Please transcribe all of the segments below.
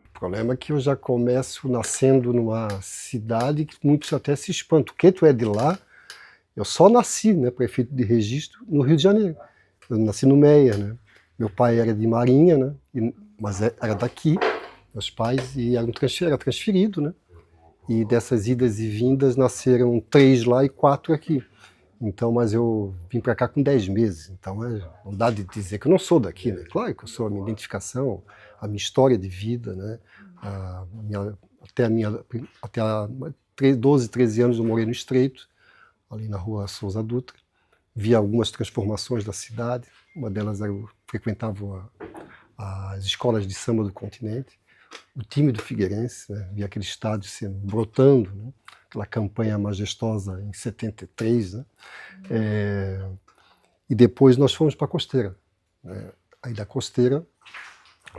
O problema é que eu já começo nascendo numa cidade que muitos até se espantam. O que tu é de lá? Eu só nasci, né, prefeito de registro, no Rio de Janeiro. Eu nasci no Meia, né? Meu pai era de Marinha, né? Mas era daqui, meus pais, e era transferido, né? E dessas idas e vindas nasceram 3 lá e 4 aqui. Então, mas eu vim para cá com 10 meses, então não dá de dizer que eu não sou daqui, né? Claro que eu sou, a minha identificação, a minha história de vida, né? Até a 12, 13 anos eu morei no Estreito, ali na rua Souza Dutra, vi algumas transformações da cidade, uma delas eu frequentava as escolas de samba do continente, o time do Figueirense, né? Vi aquele estádio brotando, né? Aquela campanha majestosa em 73, né? E depois nós fomos para a Costeira, né? Aí da Costeira,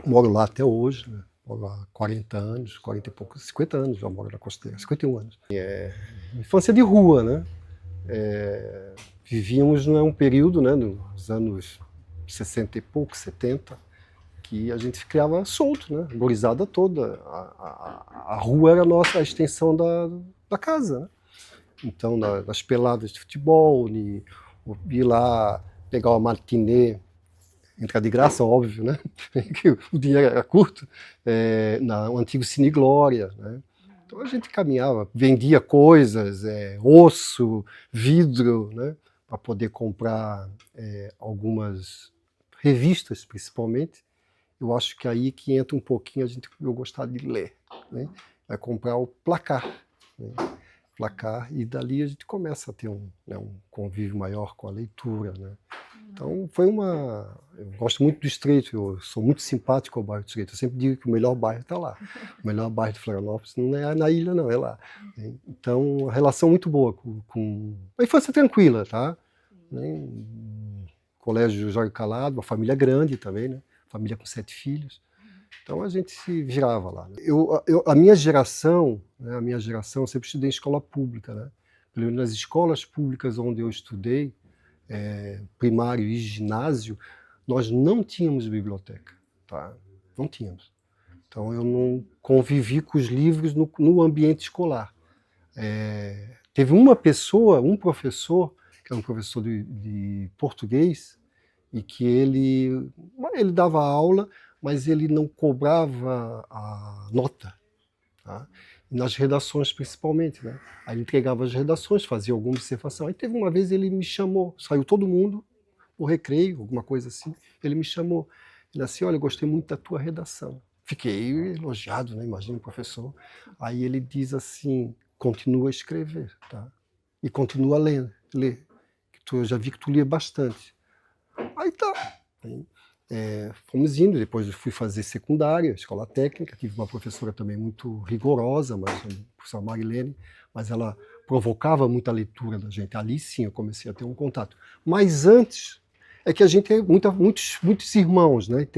moro lá até hoje, né? Moro há 40 anos, 40 e poucos, 50 anos já moro na Costeira, 51 anos. Infância de rua, né? Vivíamos num período, né, nos anos 60 e pouco, 70, que a gente ficava solto, né? Gurizada toda. A rua era a extensão da casa, né? Então, nas peladas de futebol, ir lá pegar uma matinê, entrar de graça, óbvio, né? Que o dinheiro era curto, no antigo Cine Glória, né? Então a gente caminhava, vendia coisas, osso, vidro, né? Para poder comprar algumas revistas, principalmente. Eu acho que aí que entra um pouquinho eu gostar de ler, né? Vai comprar o Placar, né? Placar, e dali a gente começa a ter um convívio maior com a leitura, né? Então eu gosto muito do Estreito, eu sou muito simpático ao bairro do Estreito, eu sempre digo que o melhor bairro está lá, o melhor bairro de Florianópolis não é na ilha não, é lá. Então a relação muito boa com a infância tranquila, tá? Né? Colégio Jorge Calado, uma família grande também, né? Família com 7 filhos. Então a gente se virava lá. A minha geração, né, eu sempre estudei em escola pública, né? Pelo menos nas escolas públicas onde eu estudei, primário e ginásio, nós não tínhamos biblioteca, tá? Não tínhamos. Então eu não convivi com os livros no ambiente escolar. Teve uma pessoa, um professor, que era um professor de português, e que ele dava aula, mas ele não cobrava a nota, tá? Nas redações principalmente, né? Aí ele entregava as redações, fazia alguma observação. Aí teve uma vez ele me chamou, saiu todo mundo, o recreio, alguma coisa assim, ele me chamou. Ele disse assim, olha, eu gostei muito da tua redação. Fiquei elogiado, né? Imagina o professor. Aí ele diz assim, continua a escrever, tá? E continua a ler. Eu já vi que tu lia bastante. Aí tá. Fomos indo, depois eu fui fazer secundária, escola técnica, tive uma professora também muito rigorosa, a professora Marilene, mas ela provocava muita leitura da gente. Ali sim eu comecei a ter um contato. Mas antes, é que a gente tem muitos irmãos, né?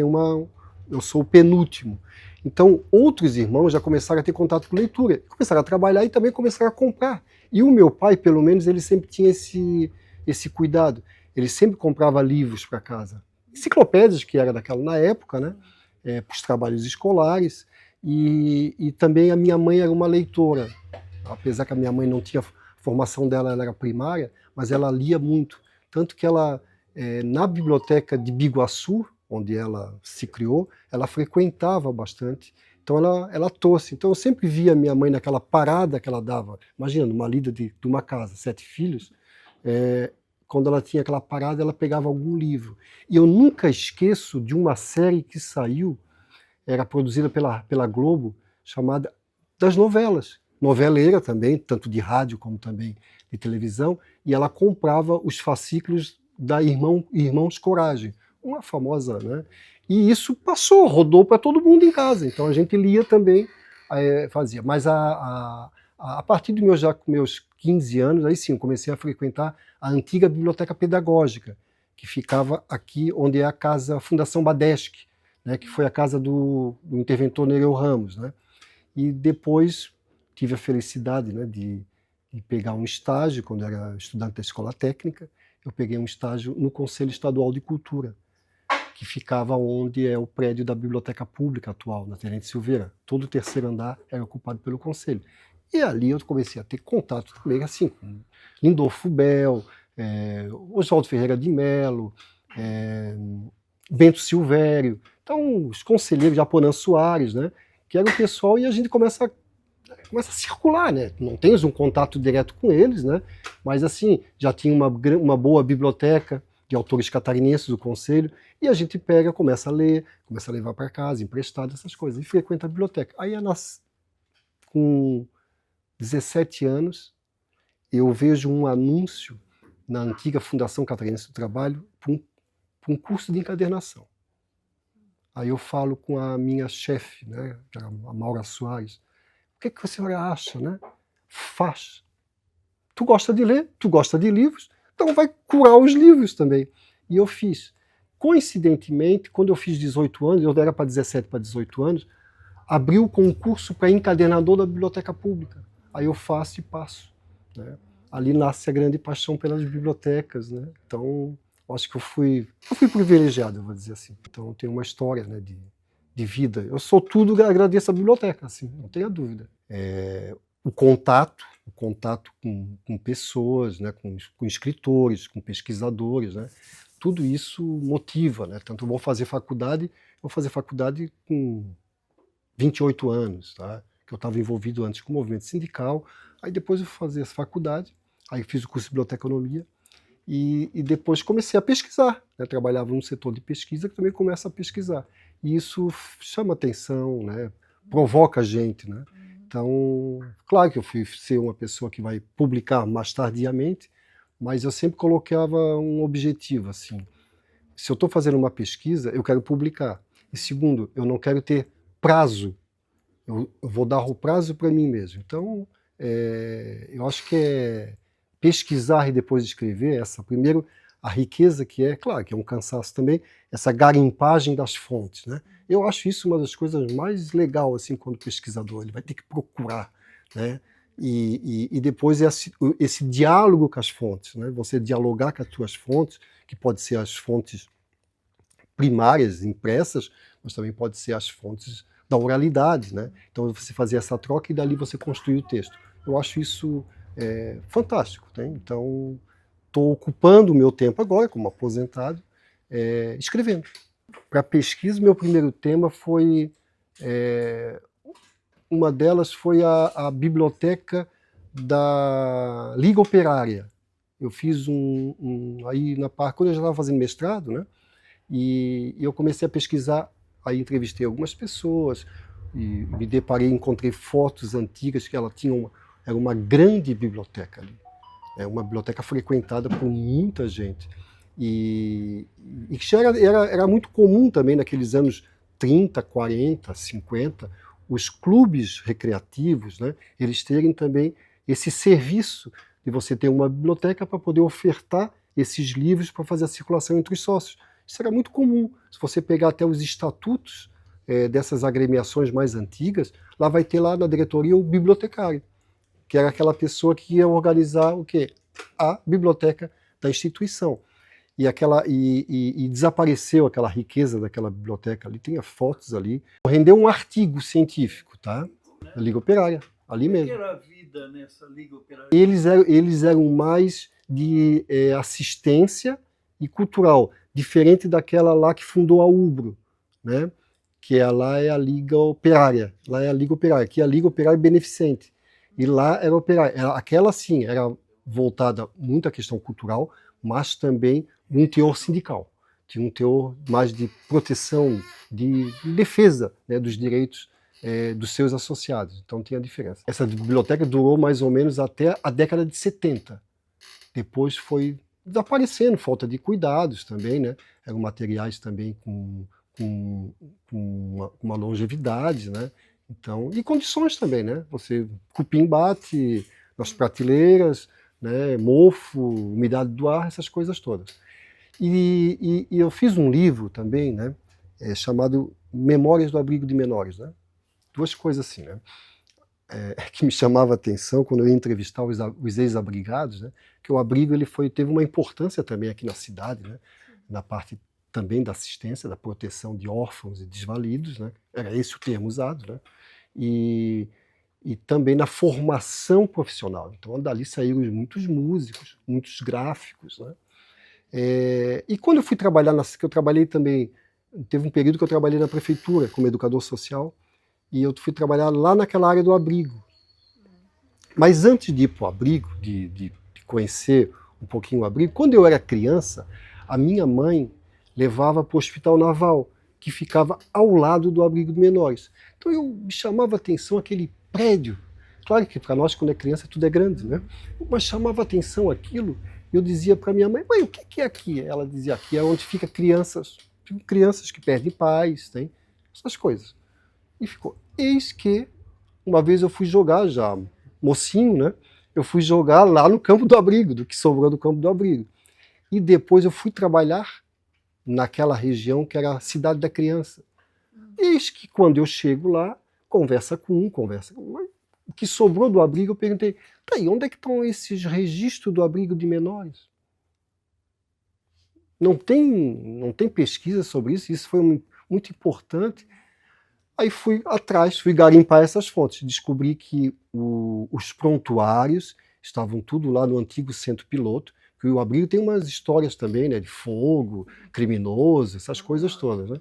Eu sou o penúltimo. Então outros irmãos já começaram a ter contato com leitura, começaram a trabalhar e também começaram a comprar. E o meu pai, pelo menos, ele sempre tinha esse cuidado. Ele sempre comprava livros para casa. Enciclopédias, que era na época, né? Para os trabalhos escolares. E também a minha mãe era uma leitora. Apesar que a minha mãe não tinha formação dela, ela era primária, mas ela lia muito. Tanto que ela, na biblioteca de Biguaçu, onde ela se criou, ela frequentava bastante. Então ela trouxe. Então eu sempre via a minha mãe naquela parada que ela dava. Imagina, numa lida de uma casa, 7 filhos, quando ela tinha aquela parada, ela pegava algum livro. E eu nunca esqueço de uma série que saiu, era produzida pela Globo, chamada das novelas. Noveleira também, tanto de rádio como também de televisão, e ela comprava os fascículos da Irmãos Coragem, uma famosa, né? E isso rodou para todo mundo em casa, então a gente lia também, fazia. Mas a partir dos meus 15 anos, aí sim, eu comecei a frequentar a antiga biblioteca pedagógica, que ficava aqui onde é a Fundação Badeschi, né, que foi a casa do interventor Nereu Ramos, né? E depois tive a felicidade, né, de pegar um estágio, quando era estudante da escola técnica, eu peguei um estágio no Conselho Estadual de Cultura, que ficava onde é o prédio da Biblioteca Pública atual, na Tenente Silveira. Todo o terceiro andar era ocupado pelo Conselho. E ali eu comecei a ter contato também, assim, com Lindolfo Bell, Oswaldo Ferreira de Mello, Bento Silvério, então os conselheiros, Japonã Soares, né, que era o pessoal, e a gente começa a circular, né? Não temos um contato direto com eles, né? Mas assim, já tinha uma boa biblioteca de autores catarinenses do Conselho, e a gente pega, começa a ler, começa a levar para casa, emprestado, essas coisas, e frequenta a biblioteca. Aí, com 17 anos, eu vejo um anúncio na antiga Fundação Catarinense do Trabalho para um curso de encadernação. Aí eu falo com a minha chefe, né, a Maura Soares, o que a senhora acha, né? Faz. Tu gosta de ler, tu gosta de livros, então vai curar os livros também. E eu fiz. Coincidentemente, quando eu fiz 18 anos, eu era para 17 para 18 anos, abriu o concurso para encadernador da Biblioteca Pública. Aí eu faço e passo, né? Ali nasce a grande paixão pelas bibliotecas, né? Então, acho que eu fui privilegiado, eu vou dizer assim. Então, eu tenho uma história, né, de vida. Eu sou tudo, agradeço a biblioteca, assim, não tenha dúvida. O contato com pessoas, né, com escritores, com pesquisadores, né? Tudo isso motiva, né? Tanto eu vou fazer faculdade com 28 anos, tá? Que eu estava envolvido antes com o movimento sindical, aí depois eu fui fazer essa faculdade, aí fiz o curso de biblioteconomia, e depois comecei a pesquisar, né? Trabalhava num setor de pesquisa que também começa a pesquisar. E isso chama atenção, né? Provoca a gente, né? Então, claro que eu fui ser uma pessoa que vai publicar mais tardiamente, mas eu sempre colocava um objetivo, assim. Se eu estou fazendo uma pesquisa, eu quero publicar. E segundo, eu não quero ter prazo. Eu vou dar o prazo para mim mesmo. Então, eu acho que pesquisar e depois escrever, primeiro, a riqueza que claro, que é um cansaço também, essa garimpagem das fontes, né? Eu acho isso uma das coisas mais legais, assim, quando pesquisador, ele vai ter que procurar, né? E depois esse diálogo com as fontes, né? Você dialogar com as suas fontes, que pode ser as fontes primárias, impressas, mas também pode ser as fontes da oralidade, né? Então você fazer essa troca e dali você construir o texto. Eu acho isso fantástico, né? Então estou ocupando o meu tempo agora, como aposentado, escrevendo. Para pesquisa, meu primeiro tema foi... uma delas foi a biblioteca da Liga Operária. Eu fiz aí na parte, quando eu já estava fazendo mestrado, né? E eu comecei a pesquisar, aí entrevistei algumas pessoas, e me deparei, encontrei fotos antigas que ela tinha era uma grande biblioteca ali. Uma biblioteca frequentada por muita gente. E que era muito comum também naqueles anos 30, 40, 50, os clubes recreativos, né, eles terem também esse serviço de você ter uma biblioteca para poder ofertar esses livros para fazer a circulação entre os sócios. Isso era muito comum. Se você pegar até os estatutos dessas agremiações mais antigas, lá vai ter lá na diretoria o bibliotecário, que era aquela pessoa que ia organizar o quê? A biblioteca da instituição. E desapareceu aquela riqueza daquela biblioteca ali, tem fotos ali. Rendeu um artigo científico, tá? Da Liga Operária, ali mesmo. O que era a vida nessa Liga Operária? Eles eram mais de assistência e cultural, diferente daquela lá que fundou a UBRO, né? Que lá é a Liga Operária, lá é a Liga Operária, aqui é a Liga Operária Beneficente. E lá era operária. Aquela sim, era voltada muito à questão cultural, mas também um teor sindical. Tinha um teor mais de proteção, de defesa, né, dos direitos dos seus associados. Então tinha a diferença. Essa biblioteca durou mais ou menos até a década de 70. Depois foi desaparecendo, falta de cuidados também, né? Eram materiais também com uma longevidade, né? Então, e condições também, né? Você cupim bate nas prateleiras, né? Mofo, umidade do ar, essas coisas todas. E eu fiz um livro também, né? Chamado Memórias do Abrigo de Menores, né? Duas coisas assim, né? Que me chamava a atenção quando eu ia entrevistar os ex-abrigados, né? Que o abrigo teve uma importância também aqui na cidade, né? Na parte também da assistência, da proteção de órfãos e desvalidos, né? Era esse o termo usado, né? E também na formação profissional. Então, dali saíram muitos músicos, muitos gráficos, né? E quando eu fui trabalhar, que eu trabalhei também, teve um período que eu trabalhei na prefeitura como educador social, e eu fui trabalhar lá naquela área do abrigo. Mas antes de ir para o abrigo, de conhecer um pouquinho o abrigo, quando eu era criança, a minha mãe levava para o Hospital Naval, que ficava ao lado do abrigo de menores. Então me chamava a atenção aquele prédio. Claro que para nós, quando é criança, tudo é grande, né? Mas chamava a atenção aquilo, e eu dizia para minha mãe, o que é aqui? Ela dizia, aqui é onde fica crianças que perdem pais, tem essas coisas. E ficou. Eis que uma vez eu fui jogar, já mocinho, né? Eu fui jogar lá no campo do abrigo, do que sobrou do campo do abrigo. E depois eu fui trabalhar naquela região que era a cidade da criança. Eis que quando eu chego lá, conversa com um, o que sobrou do abrigo, eu perguntei, tá aí, onde é que estão esses registros do abrigo de menores? Não tem pesquisa sobre isso foi muito importante. Aí fui atrás, fui garimpar essas fontes, descobri que os prontuários estavam tudo lá no antigo centro piloto, que o abrigo tem umas histórias também, né, de fogo, criminoso, essas coisas todas, né?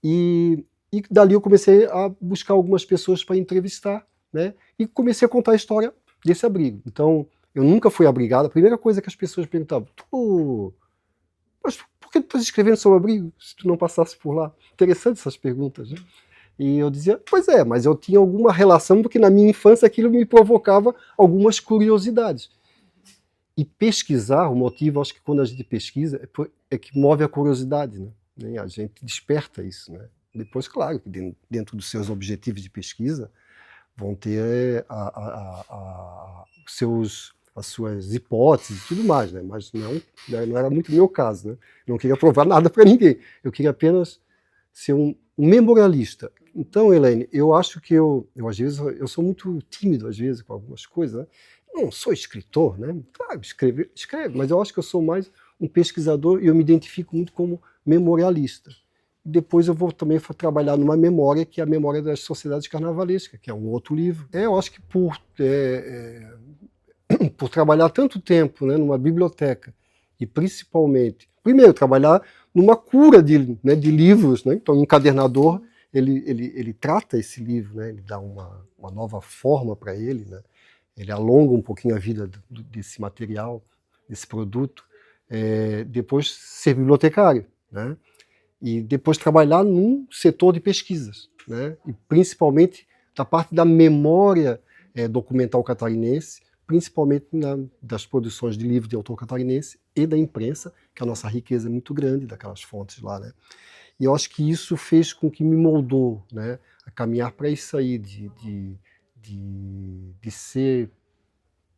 E dali eu comecei a buscar algumas pessoas para entrevistar, né? E comecei a contar a história desse abrigo. Então, eu nunca fui abrigado. A primeira coisa que as pessoas perguntavam, mas por que tu estás escrevendo sobre o abrigo se tu não passasse por lá? Interessante essas perguntas, né? E eu dizia, pois é, mas eu tinha alguma relação, porque na minha infância aquilo me provocava algumas curiosidades. E pesquisar, o motivo, acho que quando a gente pesquisa, é que move a curiosidade, né? A gente desperta isso, né? Depois, claro, dentro dos seus objetivos de pesquisa, vão ter as suas hipóteses e tudo mais, né? Mas não era muito o meu caso, né? Não queria provar nada para ninguém. Eu queria apenas ser um memorialista. Então, Elaine, eu acho que às vezes, eu sou muito tímido, às vezes, com algumas coisas, né? Não sou escritor, né? Claro, escreve, mas eu acho que eu sou mais um pesquisador e eu me identifico muito como memorialista. Depois eu vou também trabalhar numa memória, que é a Memória das Sociedades Carnavalescas, que é um outro livro. Eu acho que por trabalhar tanto tempo, né, numa biblioteca, e principalmente, primeiro, trabalhar numa cura de livros, né? Então, o encadernador, ele trata esse livro, né? Ele dá uma nova forma para ele, né? Ele alonga um pouquinho a vida desse material, desse produto. Depois, ser bibliotecário, né? E depois trabalhar num setor de pesquisas, né? E principalmente da parte da memória documental catarinense, principalmente das produções de livro de autor catarinense e da imprensa, que a nossa riqueza é muito grande daquelas fontes lá, né? E eu acho que isso fez com que me moldou, né, a caminhar para isso aí, de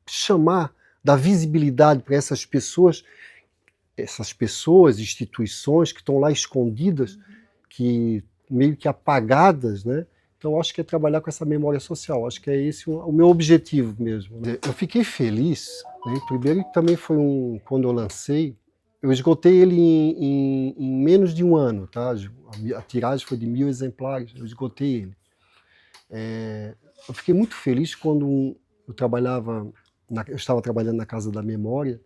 chamar, dar visibilidade para essas pessoas, instituições que estão lá escondidas, que meio que apagadas, né? Então, eu acho que é trabalhar com essa memória social. Acho que é esse o meu objetivo mesmo. Eu fiquei feliz, né? Primeiro que também foi quando eu lancei, eu esgotei ele em menos de um ano, tá? A tiragem foi de 1000 exemplares, eu esgotei ele. Eu fiquei muito feliz quando eu estava trabalhando na Casa da Memória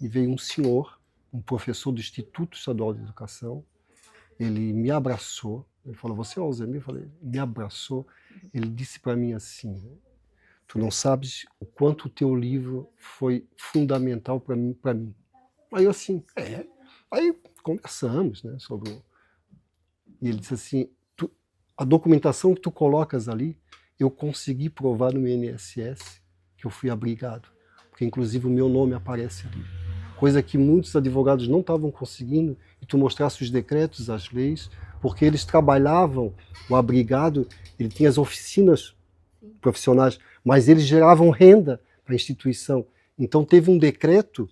e veio um senhor, um professor do Instituto Estadual de Educação. Ele me abraçou, ele falou, você é o Alzemir? Eu falei, me abraçou. Ele disse para mim assim, tu não sabes o quanto o teu livro foi fundamental para mim. Aí eu assim, Aí conversamos, né, E ele disse assim, a documentação que tu colocas ali, eu consegui provar no INSS que eu fui abrigado, porque inclusive o meu nome aparece ali. Coisa que muitos advogados não estavam conseguindo, e tu mostrasse os decretos, as leis, porque eles trabalhavam, o abrigado, ele tinha as oficinas profissionais, mas eles geravam renda para a instituição. Então teve um decreto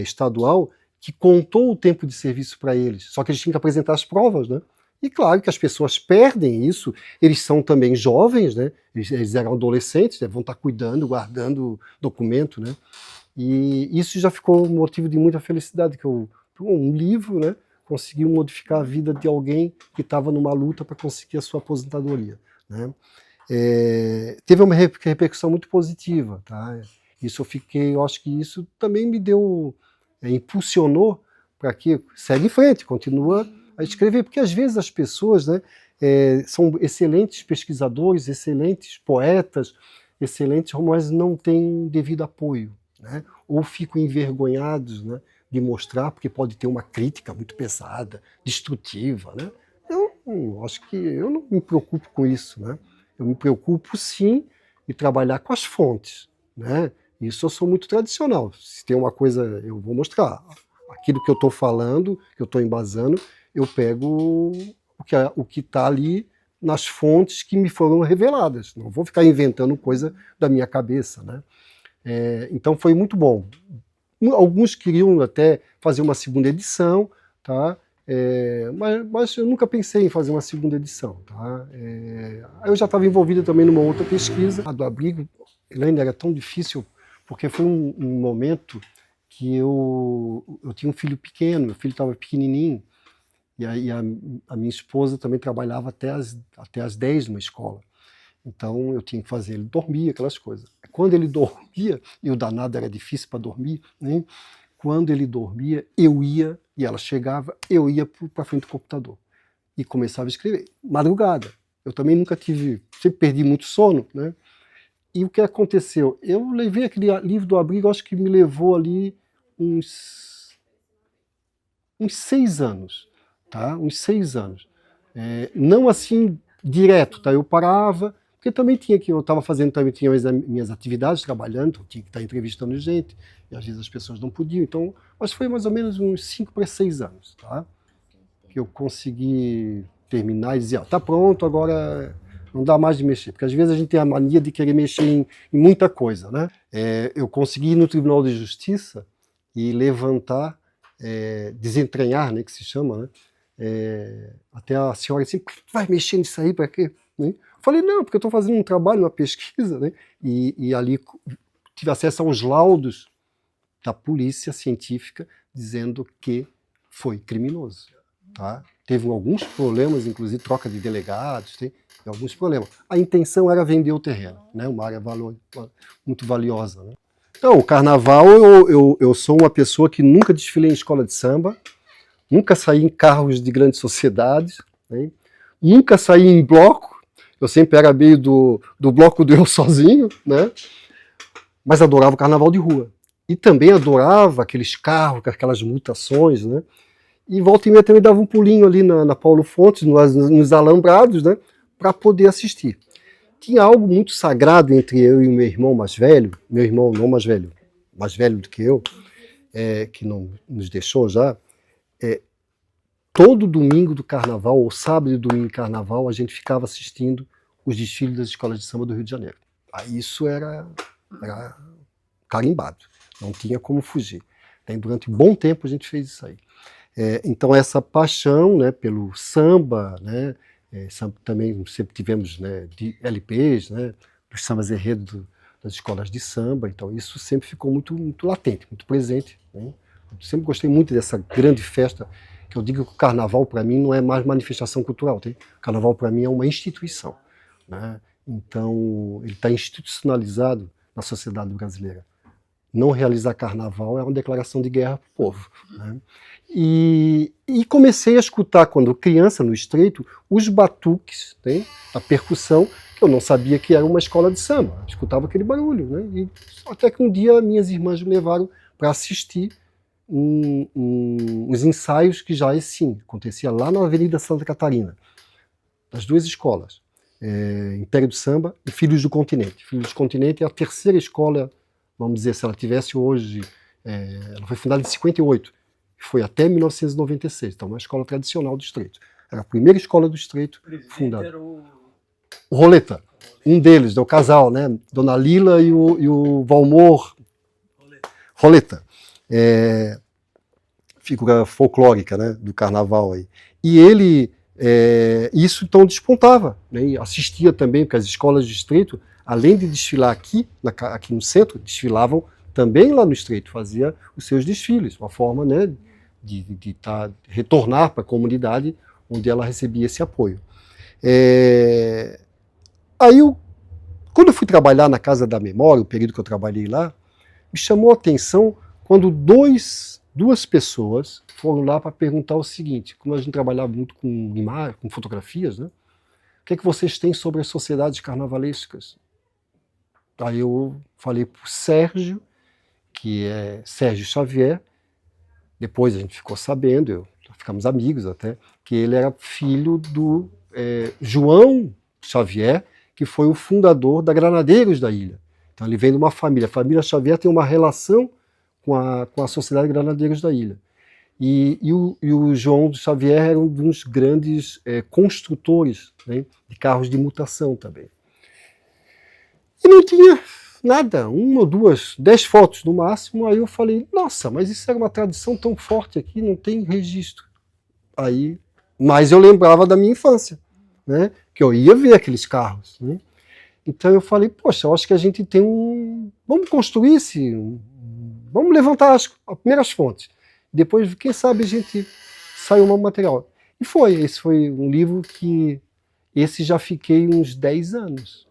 estadual que contou o tempo de serviço para eles, só que eles tinham que apresentar as provas, né? E claro que as pessoas perdem isso, eles são também jovens, né? Eles eram adolescentes, né? Vão estar cuidando, guardando documento, né? E isso já ficou um motivo de muita felicidade, que um livro, né, conseguiu modificar a vida de alguém que estava numa luta para conseguir a sua aposentadoria, né? Teve uma repercussão muito positiva, tá? Isso eu acho que isso também me deu, impulsionou para que segue em frente, continua a escrever, porque às vezes as pessoas, né, são excelentes pesquisadores, excelentes poetas, excelentes, mas não têm devido apoio, né? Ou ficam envergonhados, né, de mostrar, porque pode ter uma crítica muito pesada, destrutiva, né? Eu acho que eu não me preocupo com isso, né? Eu me preocupo sim em trabalhar com as fontes, né? Isso eu sou muito tradicional. Se tem uma coisa, eu vou mostrar. Aquilo que eu estou falando, que eu estou embasando, eu pego o que está ali nas fontes que me foram reveladas. Não vou ficar inventando coisa da minha cabeça, né? Então foi muito bom. Alguns queriam até fazer uma segunda edição, tá? Mas eu nunca pensei em fazer uma segunda edição, tá? Eu já estava envolvido também numa outra pesquisa. A do abrigo, Helena, era tão difícil, porque foi um momento que eu tinha um filho pequeno, meu filho estava pequenininho, e aí a minha esposa também trabalhava até as 10 numa escola. Então eu tinha que fazer ele dormir, aquelas coisas. Quando ele dormia, e o danado era difícil para dormir, né? Quando ele dormia, eu ia, e ela chegava, eu ia para frente do computador e começava a escrever. Madrugada. Eu também nunca sempre perdi muito sono, né? E o que aconteceu? Eu levei aquele livro do abrigo, acho que me levou ali uns 6 anos, tá? Uns 6 anos. Não assim direto, tá? Eu parava, porque também eu estava fazendo, também tinha as minhas atividades, trabalhando, tinha que estar entrevistando gente, e às vezes as pessoas não podiam, então, mas foi mais ou menos uns 5 para 6 anos, tá? Que eu consegui terminar e dizer, tá pronto, agora não dá mais de mexer, porque às vezes a gente tem a mania de querer mexer em muita coisa, né? Eu consegui ir no Tribunal de Justiça e levantar, desentranhar, né, que se chama, né? Até a senhora assim, vai mexer nisso aí para quê? Né? Falei, não, porque eu estou fazendo um trabalho, uma pesquisa, né? E ali tive acesso aos laudos da polícia científica dizendo que foi criminoso. Tá? Teve alguns problemas, inclusive troca de delegados, tem alguns problemas. A intenção era vender o terreno, né? Uma área muito valiosa. Né? Então, o carnaval, eu sou uma pessoa que nunca desfilei em escola de samba, nunca saí em carros de grandes sociedades, né? Nunca saí em bloco, eu sempre era meio do bloco do eu sozinho, né? Mas adorava o carnaval de rua. E também adorava aqueles carros, aquelas mutações, né? E volta e meia também dava um pulinho ali na Paulo Fontes, nos alambrados, né? Para poder assistir. Tinha algo muito sagrado entre eu e o meu irmão mais velho, meu irmão não mais velho do que eu, que não nos deixou já. Todo domingo do carnaval, ou sábado e domingo de carnaval, a gente ficava assistindo os desfiles das escolas de samba do Rio de Janeiro. Aí isso era carimbado, não tinha como fugir. Durante um bom tempo a gente fez isso aí. Então essa paixão, né, pelo samba, né, também sempre tivemos, né, de LPs, né, dos sambas enredo das escolas de samba, então isso sempre ficou muito, muito latente, muito presente. Né? Eu sempre gostei muito dessa grande festa, que eu digo que o carnaval para mim não é mais manifestação cultural, tá? O carnaval para mim é uma instituição. Né? Então ele está institucionalizado na sociedade brasileira. Não realizar carnaval é uma declaração de guerra para o povo. Né? E comecei a escutar, quando criança, no Estreito, os batuques, né? A percussão, que eu não sabia que era uma escola de samba. Eu escutava aquele barulho. Né? E até que um dia minhas irmãs me levaram para assistir os ensaios que já assim acontecia lá na Avenida Santa Catarina, das duas escolas, Império do Samba e Filhos do Continente. Filhos do Continente é a terceira escola, vamos dizer, se ela tivesse hoje, ela foi fundada em 58, foi até 1996, então uma escola tradicional do Estreito. Era a primeira escola do Estreito fundada. Era o Roleta, um deles, o casal, né? Dona Lila e o Valmor Roleta. Figura folclórica, né, do carnaval aí. E ele Isso então despontava, né? E assistia também, porque as escolas do Estreito, além de desfilar aqui no centro, desfilavam também lá no Estreito, fazia os seus desfiles, uma forma, né, de retornar para a comunidade onde ela recebia esse apoio. Aí, quando eu fui trabalhar na Casa da Memória, o período que eu trabalhei lá, me chamou a atenção quando duas pessoas foram lá para perguntar o seguinte, como a gente trabalhava muito com imagens, com fotografias, né? O que é que vocês têm sobre as sociedades carnavalescas? Aí eu falei para o Sérgio, que é Sérgio Xavier, depois a gente ficou sabendo, ficamos amigos até, que ele era filho do João Xavier, que foi o fundador da Granadeiros da ilha. Então ele vem de uma família. A família Xavier tem uma relação com a Sociedade Granadeiros da ilha. E o João Xavier era um dos grandes construtores, né, de carros de mutação também. E não tinha nada, 1 ou 2, 10 fotos no máximo. Aí eu falei, nossa, mas isso era uma tradição tão forte aqui, não tem registro. Mas eu lembrava da minha infância, né, que eu ia ver aqueles carros, né? Então eu falei, poxa, eu acho que a gente tem vamos construir vamos levantar as primeiras fontes. Depois, quem sabe, a gente sai um material. E esse foi um livro que, esse já fiquei uns 10 anos.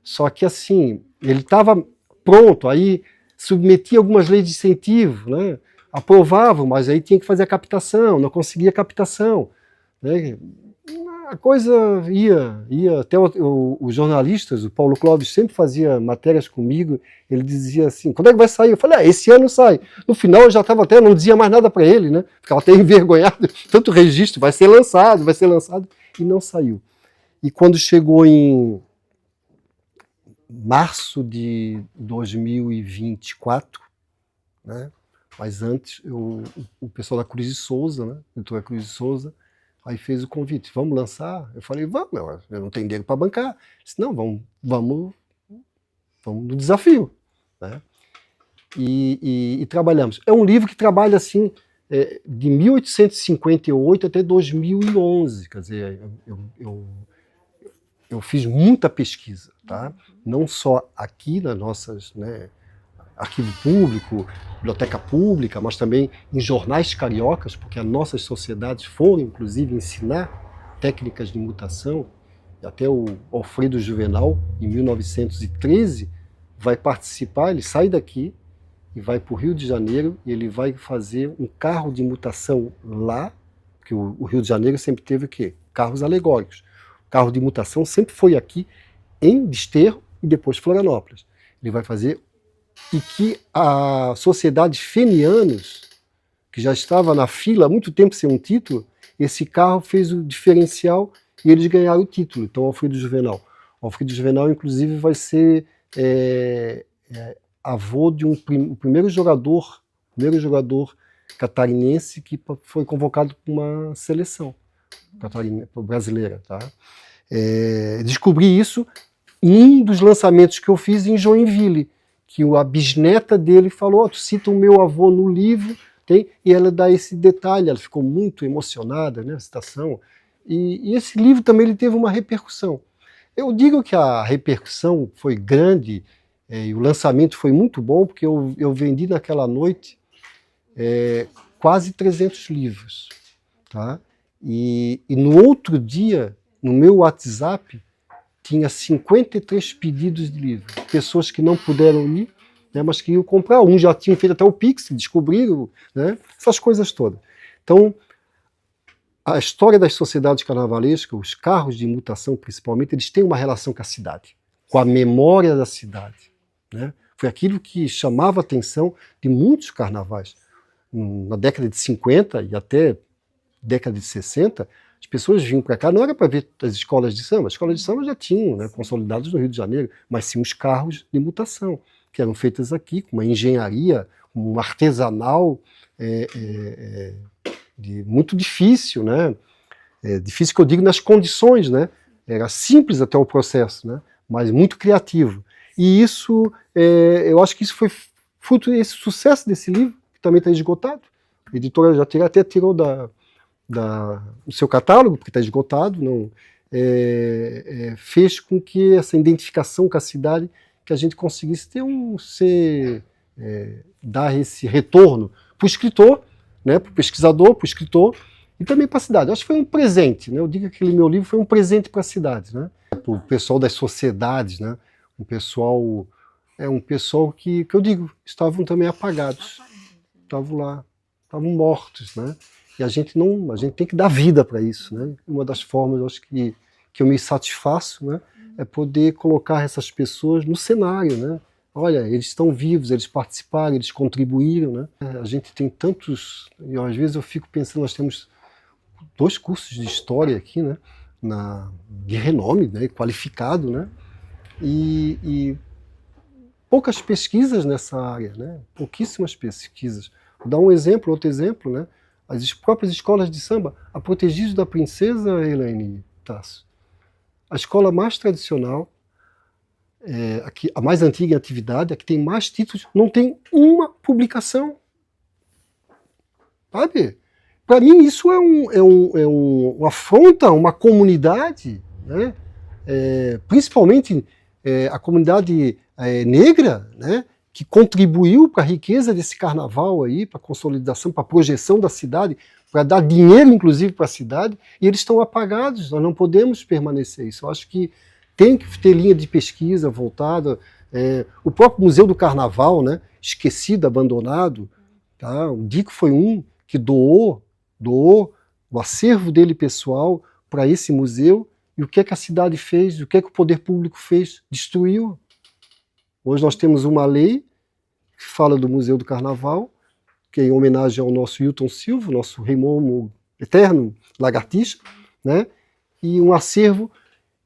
Só que assim, ele estava pronto, aí submetia algumas leis de incentivo, né? Aprovavam, mas aí tinha que fazer a captação, não conseguia captação, né? A coisa ia até os jornalistas, o Paulo Clóvis sempre fazia matérias comigo, ele dizia assim, quando é que vai sair? Eu falei, esse ano sai. No final eu já estava até, não dizia mais nada para ele, né? Ficava até envergonhado, tanto registro, vai ser lançado, e não saiu. E quando chegou em março de 2024, né? Mas antes, o pessoal da Cruz de Souza, né? A editora Cruz de Souza, aí fez o convite, vamos lançar? Eu falei, vamos, eu não tenho dinheiro para bancar. Eu disse, não, vamos no desafio, né? E trabalhamos. É um livro que trabalha assim, de 1858 até 2011, quer dizer, eu fiz muita pesquisa, tá? Não só aqui nas nossas, né, arquivo público, biblioteca pública, mas também em jornais cariocas, porque as nossas sociedades foram, inclusive, ensinar técnicas de mutação. Até o Alfredo Juvenal, em 1913, vai participar, ele sai daqui e vai para o Rio de Janeiro e ele vai fazer um carro de mutação lá, porque o Rio de Janeiro sempre teve o quê? Carros alegóricos. O carro de mutação sempre foi aqui em Desterro e depois Florianópolis. Ele vai fazer, e que a Sociedade Fenianos, que já estava na fila há muito tempo sem um título, esse carro fez o diferencial e eles ganharam o título. Então, Alfredo Juvenal. O Alfredo Juvenal, inclusive, vai ser avô de o primeiro jogador catarinense que foi convocado para uma seleção brasileira. Tá? Descobri isso em um dos lançamentos que eu fiz em Joinville, que a bisneta dele falou, tu cita o meu avô no livro, e ela dá esse detalhe, ela ficou muito emocionada, né, a citação, e esse livro também ele teve uma repercussão. Eu digo que a repercussão foi grande, e o lançamento foi muito bom, porque eu vendi naquela noite quase 300 livros. Tá? E no outro dia, no meu WhatsApp, tinha 53 pedidos de livro. Pessoas que não puderam ir, né, mas queriam comprar. Uns já tinham feito até o Pix, descobriram, né, essas coisas todas. Então, a história das sociedades carnavalescas, os carros de mutação principalmente, eles têm uma relação com a cidade, com a memória da cidade. Né? Foi aquilo que chamava a atenção de muitos carnavais. Na década de 50 e até década de 60, as pessoas vinham para cá, não era para ver as escolas de samba. As escolas de samba já tinham, né, consolidadas no Rio de Janeiro, mas sim os carros de mutação, que eram feitas aqui, com uma engenharia, um artesanal muito difícil, né? Difícil que eu digo nas condições, né? Era simples até o processo, né? Mas muito criativo. E isso, eu acho que isso foi fruto desse sucesso desse livro, que também está esgotado. A editora já até tirou no seu catálogo, porque está esgotado, não, fez com que essa identificação com a cidade, que a gente conseguisse dar esse retorno para o escritor, né, para o pesquisador, para o escritor, e também para a cidade. Acho que foi um presente, né? Eu digo que aquele meu livro foi um presente para a cidade, né? Para o pessoal das sociedades, né? Um pessoal que eu digo, estavam também apagados, estavam lá, estavam mortos, né? E a gente tem que dar vida para isso, né? Uma das formas, eu acho que eu me satisfaço, né? É poder colocar essas pessoas no cenário, né? Olha, eles estão vivos, eles participaram, eles contribuíram, né? A gente tem tantos, e às vezes eu fico pensando, nós temos 2 cursos de história aqui, né? De renome, né? Qualificado, né? E poucas pesquisas nessa área, né? Pouquíssimas pesquisas. Vou dar um exemplo, outro exemplo, né? As próprias escolas de samba, a Protegidos da Princesa, Elaine Tasso, a escola mais tradicional, aqui, a mais antiga em atividade, a que tem mais títulos, não tem uma publicação. Sabe? Para mim isso é uma afronta a uma comunidade, né? Principalmente a comunidade negra, né? Que contribuiu para a riqueza desse carnaval aí, para a consolidação, para a projeção da cidade, para dar dinheiro inclusive para a cidade, e eles estão apagados, nós não podemos permanecer isso. Eu acho que tem que ter linha de pesquisa voltada, o próprio Museu do Carnaval, né? Esquecido, abandonado, tá? O Dico foi um que doou o acervo dele pessoal para esse museu, e o que é que a cidade fez, o que é que o poder público fez? Destruiu. Hoje nós temos uma lei que fala do Museu do Carnaval, que é em homenagem ao nosso Hilton Silva, nosso rei Momo eterno, lagartixa, né? E um acervo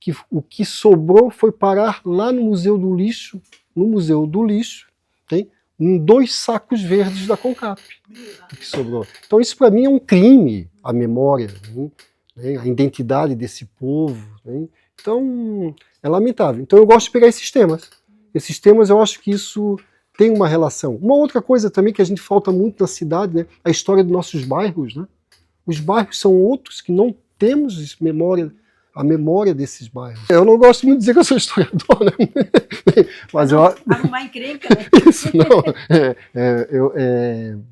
que o que sobrou foi parar lá no Museu do Lixo, tem 2 sacos verdes da CONCAP, que sobrou. Então isso para mim é um crime, a memória, né? A identidade desse povo, né? Então é lamentável. Então eu gosto de pegar esses temas. Esses temas eu acho que isso tem uma relação. Uma outra coisa também que a gente falta muito na cidade, né? A história dos nossos bairros, né? Os bairros são outros que não temos a memória desses bairros. Eu não gosto muito de dizer que eu sou historiador, né? Mas arrumar encrenca, né? Isso, não.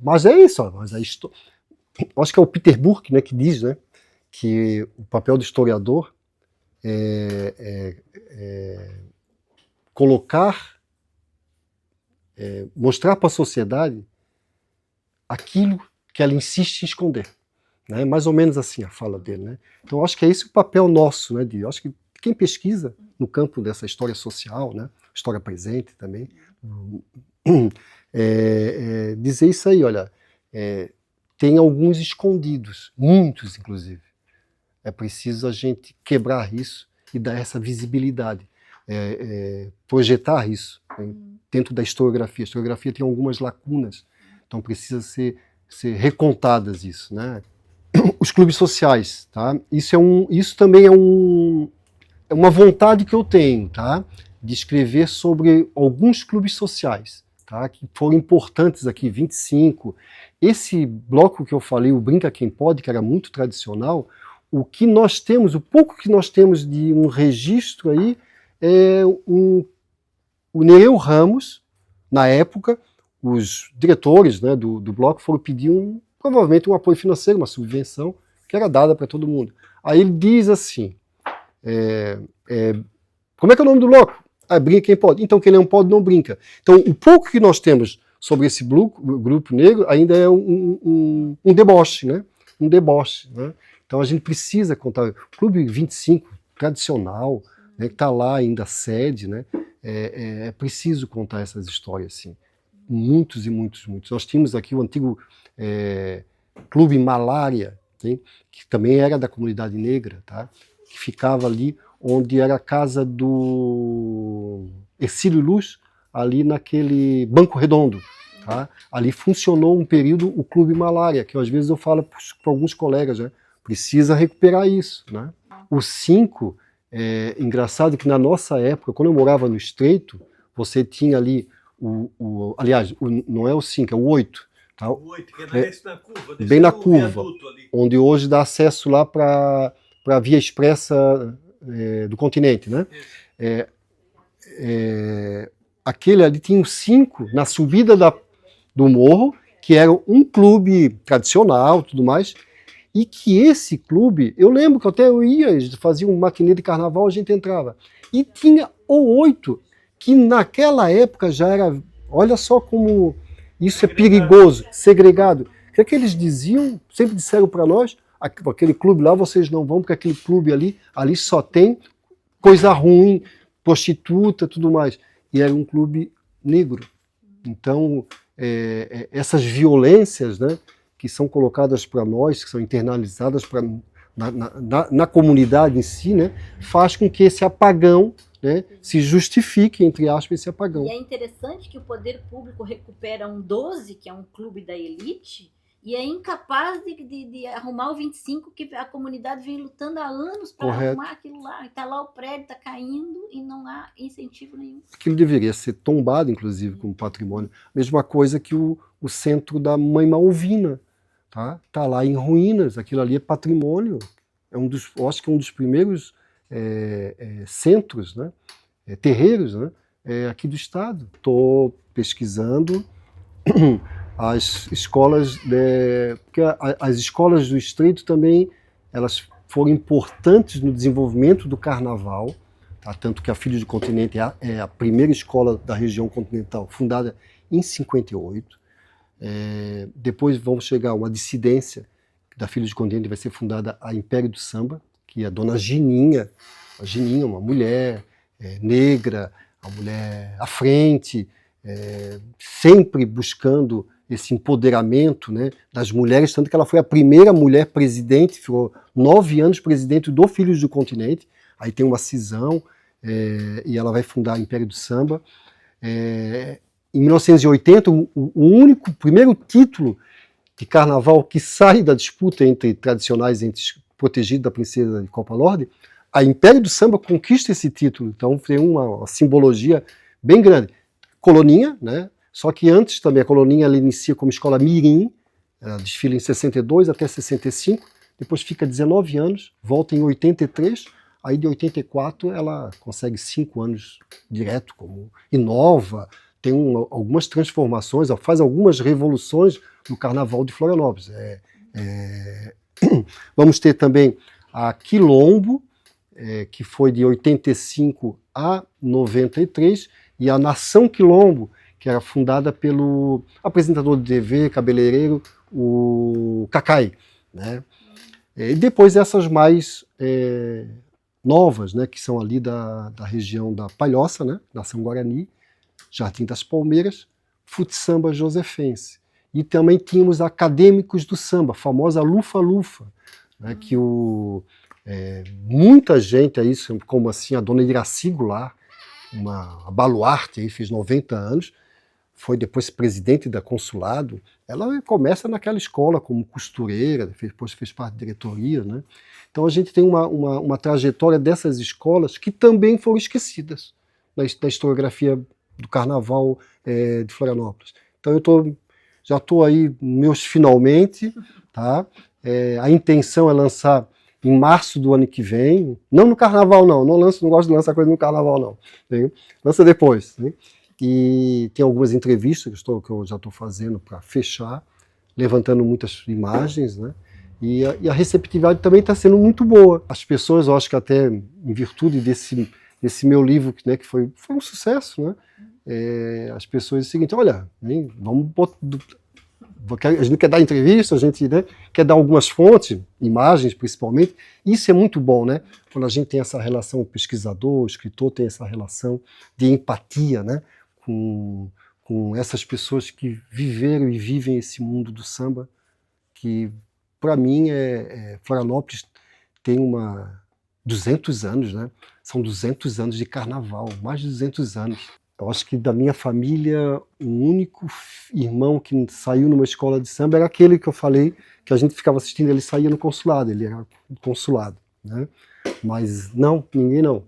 Mas é isso, mas acho que é o Peter Burke, né, que diz, né, que o papel do historiador é colocar, mostrar para a sociedade aquilo que ela insiste em esconder. Né? Mais ou menos assim a fala dele. Né? Então acho que é esse o papel nosso. Né, acho que quem pesquisa no campo dessa história social, né, história presente também, dizer isso aí, olha, tem alguns escondidos, muitos inclusive. É preciso a gente quebrar isso e dar essa visibilidade, projetar isso, né, dentro da historiografia. A historiografia tem algumas lacunas, então precisa ser recontadas isso, né? Os clubes sociais, tá? Isso também é uma vontade que eu tenho, tá? De escrever sobre alguns clubes sociais, tá? Que foram importantes aqui, 25. Esse bloco que eu falei, o Brinca Quem Pode, que era muito tradicional, o que nós temos, o pouco que nós temos de um registro aí, o Nereu Ramos, na época, os diretores, né, do bloco foram pedir provavelmente um apoio financeiro, uma subvenção, que era dada para todo mundo. Aí ele diz assim, como é que é o nome do bloco? Brinca Quem Pode. Então quem não pode não brinca. Então o pouco que nós temos sobre esse grupo negro ainda é um deboche, né? Um deboche, né? Então a gente precisa contar. O Clube 25, tradicional, né, que está lá ainda sede, né? É preciso contar essas histórias, assim. Muitos e muitos, muitos. Nós tínhamos aqui o antigo Clube Malária, né, que também era da comunidade negra, tá? Que ficava ali onde era a casa do Ercílio Luz, ali naquele Banco Redondo. Tá? Ali funcionou um período o Clube Malária, que às vezes eu falo para alguns colegas, né? Precisa recuperar isso. Né? O 5, engraçado que na nossa época, quando eu morava no Estreito, você tinha ali, aliás, não é o 5, é o 8, Tá? O 8, que é na curva, Bem na descendo o curva, viaduto ali. onde hoje dá acesso lá para a Via Expressa do Continente, né? Aquele ali tinha 5 na subida do morro, que era um clube tradicional, tudo mais, e que esse clube, eu lembro que até eu ia, fazia um matinê de carnaval, a gente entrava, e tinha o 8, que naquela época já era, olha só como isso é perigoso, segregado. O que eles diziam, sempre disseram para nós, aquele clube lá vocês não vão, porque aquele clube ali só tem coisa ruim, prostituta, tudo mais. E era um clube negro. Então, essas violências, né, que são colocadas para nós, que são internalizadas na comunidade em si, né, faz com que esse apagão, né, se justifique, entre aspas, esse apagão. E é interessante que o poder público recupera um 12, que é um clube da elite, e é incapaz de arrumar o 25, que a comunidade vem lutando há anos para arrumar aquilo lá. Está lá o prédio, está caindo e não há incentivo nenhum. Aquilo deveria ser tombado, inclusive, como patrimônio. Mesma coisa que o centro da Mãe Malvina. Tá lá em ruínas, aquilo ali é patrimônio. Eu acho que é um dos primeiros centros, né, terreiros, né, aqui do estado. Estou pesquisando as escolas, porque as escolas do Estreito também, elas foram importantes no desenvolvimento do carnaval, tá? Tanto que a Filhos do Continente é a primeira escola da região continental, fundada em 58. Depois vamos chegar a uma dissidência da Filhos do Continente, vai ser fundada a Império do Samba, que é a dona Gininha, uma mulher negra, a mulher à frente, sempre buscando esse empoderamento, né, das mulheres, tanto que ela foi a primeira mulher presidente, ficou 9 anos presidente do Filhos do Continente, aí tem uma cisão, e ela vai fundar o Império do Samba. Em 1980, o primeiro título de carnaval que sai da disputa entre tradicionais, entre protegido da princesa de Copa Lorde, a Império do Samba conquista esse título, então tem uma simbologia bem grande. Coloninha, né? Só que antes também a Coloninha ela inicia como escola mirim, ela desfila em 62 até 65, depois fica 19 anos, volta em 83, aí de 84 ela consegue 5 anos direto, inova, tem algumas transformações, faz algumas revoluções no Carnaval de Florianópolis. Vamos ter também a Quilombo, que foi de 85 a 93, e a Nação Quilombo, que era fundada pelo apresentador de TV, cabeleireiro, o Cacai, né? E depois essas mais novas, né, que são ali da região da Palhoça, né, Nação Guarani, Jardim das Palmeiras, Futsamba Josefense. E também tínhamos Acadêmicos do Samba, a famosa Lufa-Lufa, né, que muita gente aí, como assim a dona Iraci Goulart, uma baluarte, aí, fez 90 anos, foi depois presidente da consulado, ela começa naquela escola como costureira, depois fez parte da diretoria, né? Então a gente tem uma trajetória dessas escolas que também foram esquecidas na historiografia do carnaval de Florianópolis. Então já estou aí meus finalmente, tá? A intenção é lançar em março do ano que vem, não no carnaval não gosto de lançar coisa no carnaval não, né? Lança depois, né? E tem algumas entrevistas que eu já estou fazendo para fechar, levantando muitas imagens, né? E a receptividade também está sendo muito boa. As pessoas, eu acho que até em virtude desse meu livro, né, que foi um sucesso, né? As pessoas dizem o seguinte, olha, hein, a gente não quer dar entrevista, a gente, né, quer dar algumas fontes, imagens principalmente. Isso é muito bom, né? Quando a gente tem essa relação, o pesquisador, o escritor tem essa relação de empatia, né, com essas pessoas que viveram e vivem esse mundo do samba, que para mim Florianópolis tem 200 anos, né? São 200 anos de carnaval, mais de 200 anos. Eu acho que da minha família, o único irmão que saiu numa escola de samba era aquele que eu falei, que a gente ficava assistindo, ele saía no consulado, ele era consulado, né? Mas não, ninguém não.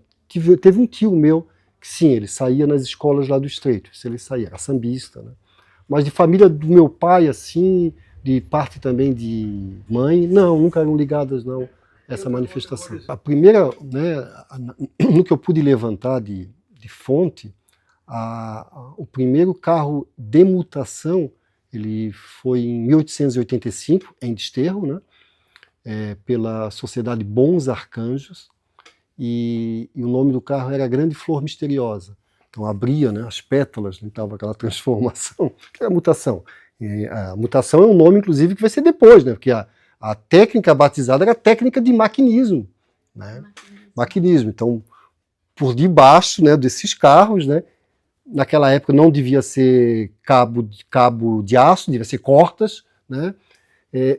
Teve um tio meu, que sim, ele saía nas escolas lá do Estreito, se ele saía, era sambista, né? Mas de família do meu pai, assim, de parte também de mãe, não, nunca eram ligadas, não, essa manifestação. A primeira, né, no que eu pude levantar de fonte, o primeiro carro de mutação, ele foi em 1885, em Desterro, né, pela Sociedade Bons Arcanjos, e o nome do carro era Grande Flor Misteriosa. Então abria, né, as pétalas, estava aquela transformação, que era a mutação. E a mutação é um nome, inclusive, que vai ser depois, né, porque a técnica batizada era a técnica de maquinismo. Né? Maquinismo. Então, por debaixo, né, desses carros, né, naquela época não devia ser cabo de aço, devia ser cortas, né?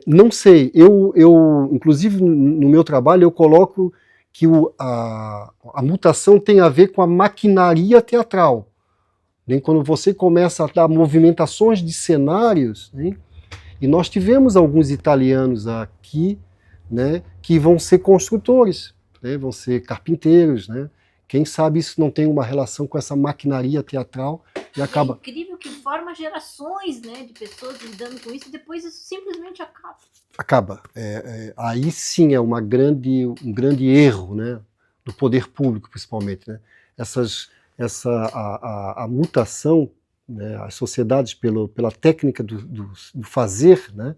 Não sei, eu inclusive no meu trabalho eu coloco que a mutação tem a ver com a maquinaria teatral. Né? Quando você começa a dar movimentações de cenários, né? E nós tivemos alguns italianos aqui, né, que vão ser construtores, né, vão ser carpinteiros, né? Quem sabe isso não tem uma relação com essa maquinaria teatral e acaba... É incrível que forma gerações, né, de pessoas lidando com isso e depois isso simplesmente acaba. Acaba. Aí sim é um grande erro, né, do poder público, principalmente. Né? A mutação, né, as sociedades pela técnica do fazer, né,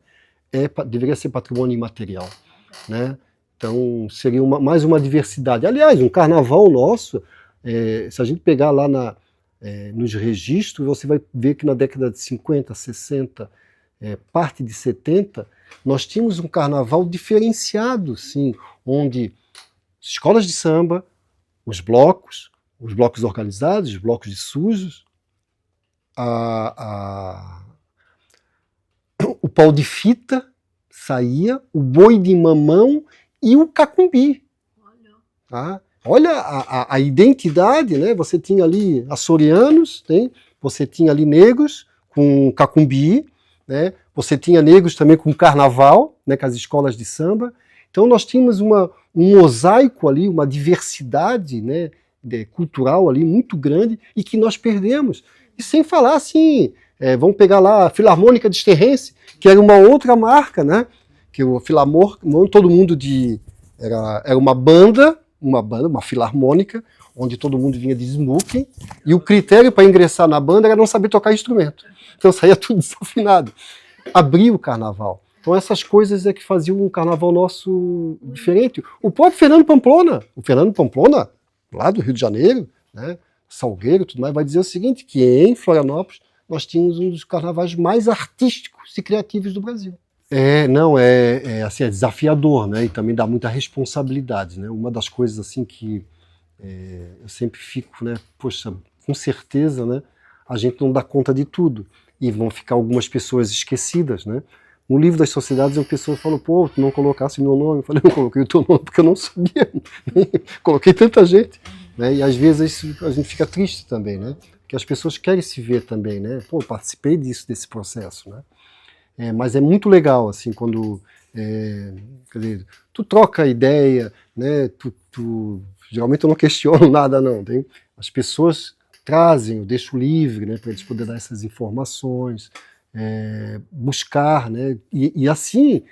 deveria ser patrimônio imaterial. Né? Então, seria mais uma diversidade. Aliás, um carnaval nosso, se a gente pegar lá nos registros, você vai ver que na década de 50, 60, parte de 70, nós tínhamos um carnaval diferenciado, sim, onde escolas de samba, os blocos organizados, os blocos de sujos, o pau de fita saía, o boi de mamão e o cacumbi. Tá? Olha a identidade, né? Você tinha ali açorianos, né? Você tinha ali negros com cacumbi, né? Você tinha negros também com carnaval, né? Com as escolas de samba. Então nós tínhamos um mosaico ali, uma diversidade, né, cultural ali muito grande e que nós perdemos. E sem falar assim, vamos pegar lá a Filarmônica Desterrense, que era uma outra marca, né? Que o Filarmônica, todo mundo era uma banda, uma filarmônica, onde todo mundo vinha de smoking, e o critério para ingressar na banda era não saber tocar instrumento. Então saía tudo desafinado. Abria o carnaval. Então essas coisas é que faziam um carnaval nosso diferente. O próprio Fernando Pamplona, lá do Rio de Janeiro, né, Salgueiro, tudo mais, vai dizer o seguinte, que em Florianópolis nós tínhamos um dos carnavais mais artísticos e criativos do Brasil. Assim, é desafiador, né? E também dá muita responsabilidade, né? Uma das coisas assim que eu sempre fico, né? Poxa, com certeza, né? A gente não dá conta de tudo e vão ficar algumas pessoas esquecidas, né? No livro das sociedades, uma pessoa falou, pô, tu não colocasse meu nome. Eu falei, eu coloquei o teu nome porque eu não sabia. Coloquei tanta gente, né? E às vezes a gente fica triste também, né? Porque as pessoas querem se ver também, né? Pô, participei desse processo, né? Mas é muito legal, assim, quando quer dizer, tu troca ideia, né? Geralmente eu não questiono nada, não. As pessoas trazem, eu deixo livre, né? Para eles poderem dar essas informações, buscar, né? E assim,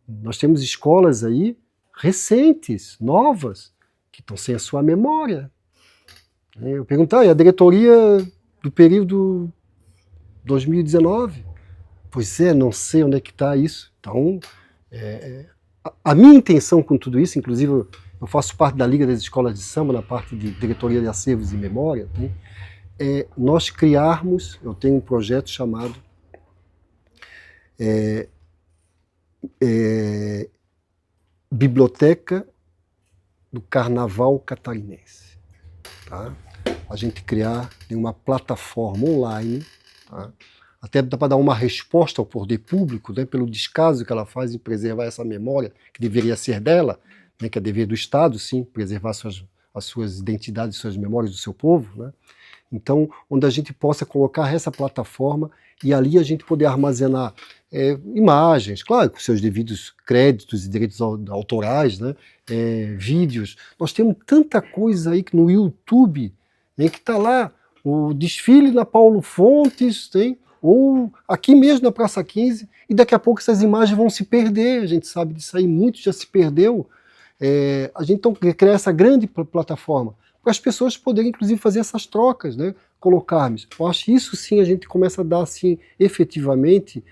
nós temos escolas aí recentes, novas, que estão sem a sua memória. Eu perguntei, a diretoria do período 2019? Pois não sei onde é que está isso. Então, a minha intenção com tudo isso, inclusive eu faço parte da Liga das Escolas de Samba, na parte de diretoria de acervos e memória, né? Nós criarmos, eu tenho um projeto chamado Biblioteca do Carnaval Catarinense. Tá? A gente criar uma plataforma online, tá? Até dá para dar uma resposta ao poder público, né, pelo descaso que ela faz em preservar essa memória, que deveria ser dela, né, que é dever do Estado, sim, preservar as suas identidades, suas memórias do seu povo. Né? Então, onde a gente possa colocar essa plataforma e ali a gente poder armazenar imagens, claro, com seus devidos créditos e direitos autorais, né, vídeos. Nós temos tanta coisa aí que no YouTube, né, que está lá, o desfile da Paulo Fontes, tem ou aqui mesmo na Praça 15, e daqui a pouco essas imagens vão se perder, a gente sabe disso aí, muito já se perdeu. A gente então cria essa grande plataforma, para as pessoas poderem inclusive fazer essas trocas, né? Colocarmos. Eu acho que isso sim a gente começa a dar assim, efetivamente,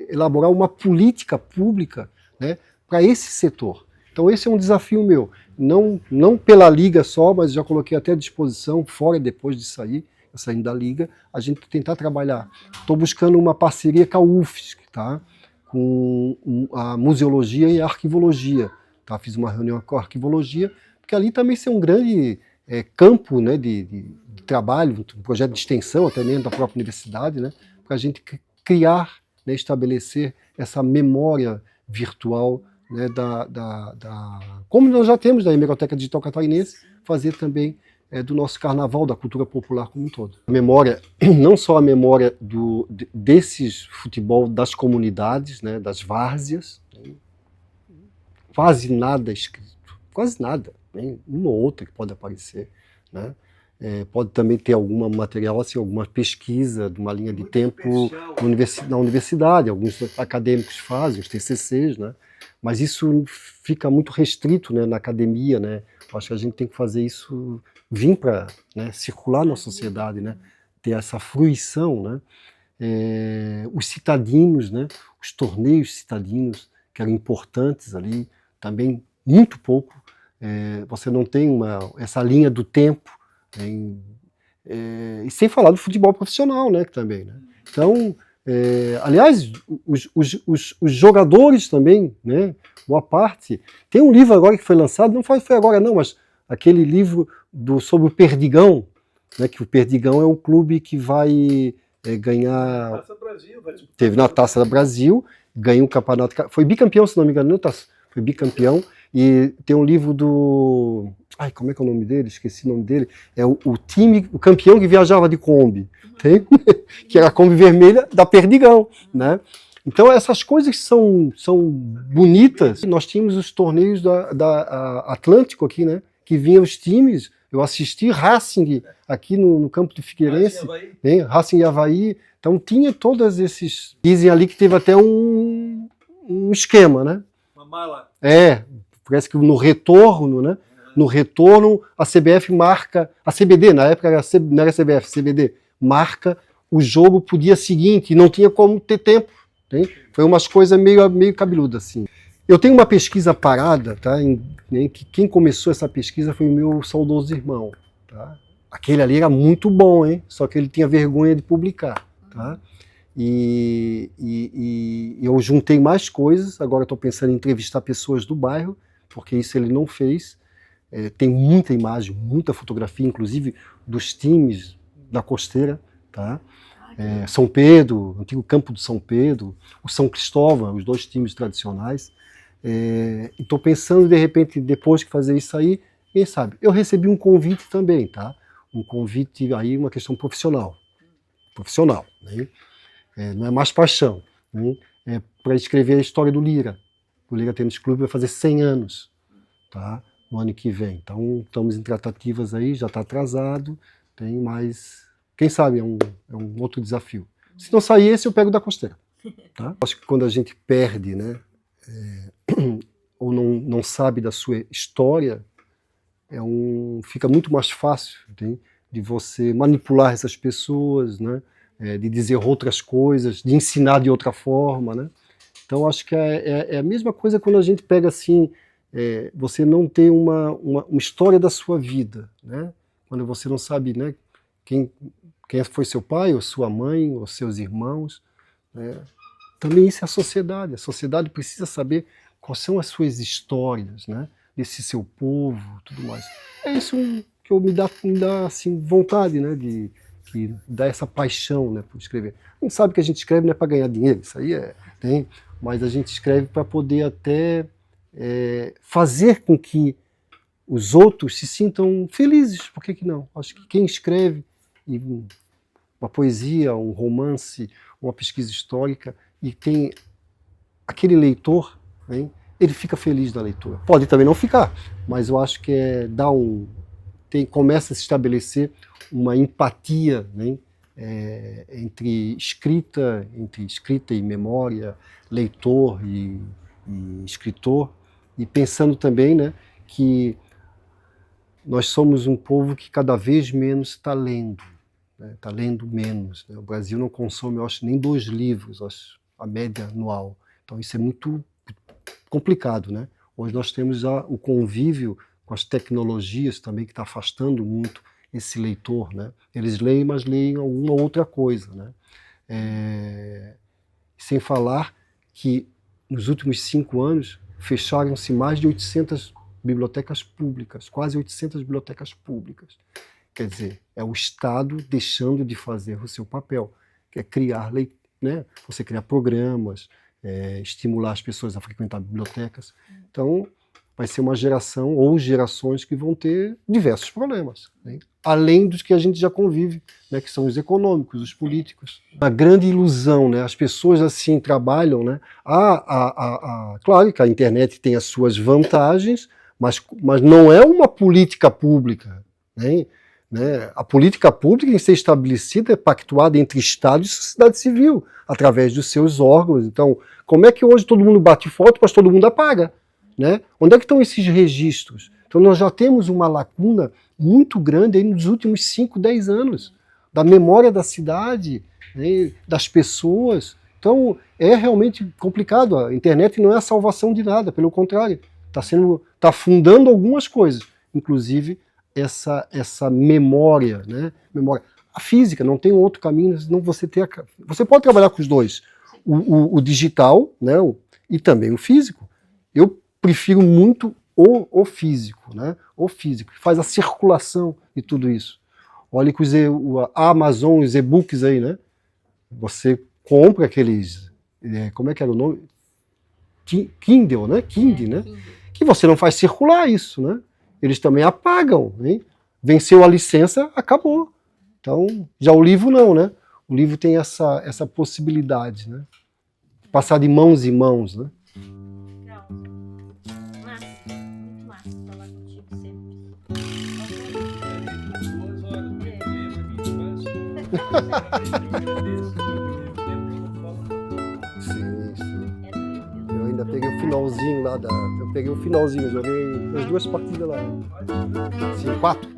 elaborar uma política pública, né, para esse setor. Então esse é um desafio meu, não pela Liga só, mas já coloquei até à disposição, fora depois de sair, saindo da Liga, a gente tentar trabalhar. Estou buscando uma parceria com a UFSC, tá? Com a museologia e a arquivologia. Tá? Fiz uma reunião com a arquivologia, porque ali também é um grande campo, né, de trabalho, um projeto de extensão até mesmo da própria universidade, né, para a gente criar, né, estabelecer essa memória virtual, né, como nós já temos da Hemeroteca Digital Catarinense, fazer também do nosso carnaval, da cultura popular como um todo. A memória, não só a memória desses futebol das comunidades, né, das várzeas, né, quase nada escrito, quase nada, né, uma ou outra que pode aparecer, né. Pode também ter algum material, assim, alguma pesquisa de uma linha de tempo na universidade, alguns acadêmicos fazem, os TCCs, né? Mas isso fica muito restrito, né, na academia, né? Acho que a gente tem que fazer isso vir para, né, circular na sociedade, né? Ter essa fruição, né? Os citadinos, né? Os torneios citadinos, que eram importantes ali, também muito pouco. Você não tem essa linha do tempo, e sem falar do futebol profissional, né, também, né? Então, aliás, os jogadores também, né, boa parte, tem um livro agora que foi lançado, não foi agora não, mas aquele livro sobre o Perdigão, né, que o Perdigão é um clube que vai ganhar, Taça Brasil, teve na Taça da Brasil, ganhou um campeonato, foi bicampeão, se não me engano, não, foi bicampeão, e tem um livro do... Ai, como é que é o nome dele? Esqueci o nome dele. É o time, o campeão que viajava de Kombi, tem? Que era a Kombi vermelha da Perdigão, né? Então essas coisas são bonitas. Nós tínhamos os torneios da Atlântico aqui, né? Que vinham os times. Eu assisti Racing aqui no campo do Figueirense, Racing e Avaí. Então tinha todos esses... Dizem ali que teve até um esquema, né? Uma mala. Parece que no retorno, né? No retorno, a CBF marca, a CBD, na época não era CBF, CBD, marca o jogo pro dia seguinte, e não tinha como ter tempo. Né? Foi umas coisas meio cabeludas, assim. Eu tenho uma pesquisa parada, tá? Que quem começou essa pesquisa foi o meu saudoso irmão. Tá? Aquele ali era muito bom, hein? Só que ele tinha vergonha de publicar. Tá? E eu juntei mais coisas, agora estou pensando em entrevistar pessoas do bairro, porque isso ele não fez. Tem muita imagem, muita fotografia, inclusive dos times da Costeira, tá? São Pedro, antigo campo do São Pedro, o São Cristóvão, os dois times tradicionais. Estou pensando, de repente, depois de fazer isso aí, quem sabe? Eu recebi um convite também, tá? Um convite aí, uma questão profissional, né? Não é mais paixão, né? Para escrever a história do Lira. O Lira Tênis Clube vai fazer 100 anos, tá? No ano que vem. Então, estamos em tratativas aí, já está atrasado, tem mais... Quem sabe é um outro desafio. Se não sair esse, eu pego da Costeira. Tá? Acho que quando a gente perde, né, ou não sabe da sua história, fica muito mais fácil, tem, de você manipular essas pessoas, né, de dizer outras coisas, de ensinar de outra forma. Né? Então, acho que é a mesma coisa quando a gente pega assim... você não tem uma história da sua vida, né? Quando você não sabe, né, quem foi seu pai, ou sua mãe, ou seus irmãos, né? Também isso é a sociedade precisa saber quais são as suas histórias, né, desse seu povo, tudo mais. É isso que me dá assim, vontade, né, que dá essa paixão, né, por escrever. A gente sabe que a gente escreve não é para ganhar dinheiro, isso aí tem, mas a gente escreve para poder até fazer com que os outros se sintam felizes, por que não? Acho que quem escreve uma poesia, um romance, uma pesquisa histórica, e tem aquele leitor, hein, ele fica feliz da leitura. Pode também não ficar, mas eu acho que começa a se estabelecer uma empatia, né, entre escrita e memória, leitor e escritor, e pensando também, né, que nós somos um povo que cada vez menos está lendo, né, está lendo menos, né? O Brasil não consome, eu acho, nem 2 livros, acho, a média anual. Então isso é muito complicado, né? Hoje nós temos já o convívio com as tecnologias também, que está afastando muito esse leitor, né? Eles leem, mas leem alguma outra coisa, né? Sem falar que nos últimos 5 anos fecharam-se mais de 800 bibliotecas públicas, quase 800 bibliotecas públicas. Quer dizer, é o Estado deixando de fazer o seu papel, que é criar, né? Você criar programas, estimular as pessoas a frequentar bibliotecas. Então, vai ser uma geração ou gerações que vão ter diversos problemas, né? Além dos que a gente já convive, né, que são os econômicos, os políticos. A grande ilusão, né, as pessoas assim trabalham, né, claro que a internet tem as suas vantagens, mas não é uma política pública, né? A política pública tem que ser estabelecida, pactuada entre Estado e sociedade civil, através dos seus órgãos. Então, como é que hoje todo mundo bate foto, mas todo mundo apaga? Né? Onde é que estão esses registros? Então nós já temos uma lacuna muito grande aí nos últimos 5, 10 anos, da memória da cidade, né, das pessoas. Então é realmente complicado. A internet não é a salvação de nada, pelo contrário, está afundando algumas coisas, inclusive essa memória, né? Memória. A física não tem outro caminho, senão você pode trabalhar com os dois, o digital, né, e também o físico. Eu prefiro muito o físico, né? O físico, que faz a circulação de tudo isso. Olha que a Amazon, os e-books aí, né? Você compra aqueles, como é que era o nome? Kindle, né? Kindle, né? Que você não faz circular isso, né? Eles também apagam, hein? Venceu a licença, acabou. Então, já o livro não, né? O livro tem essa possibilidade, né? De passar de mãos em mãos, né? Sim. Eu ainda peguei o finalzinho lá eu peguei o finalzinho, joguei as 2 partidas lá. Sim, 4.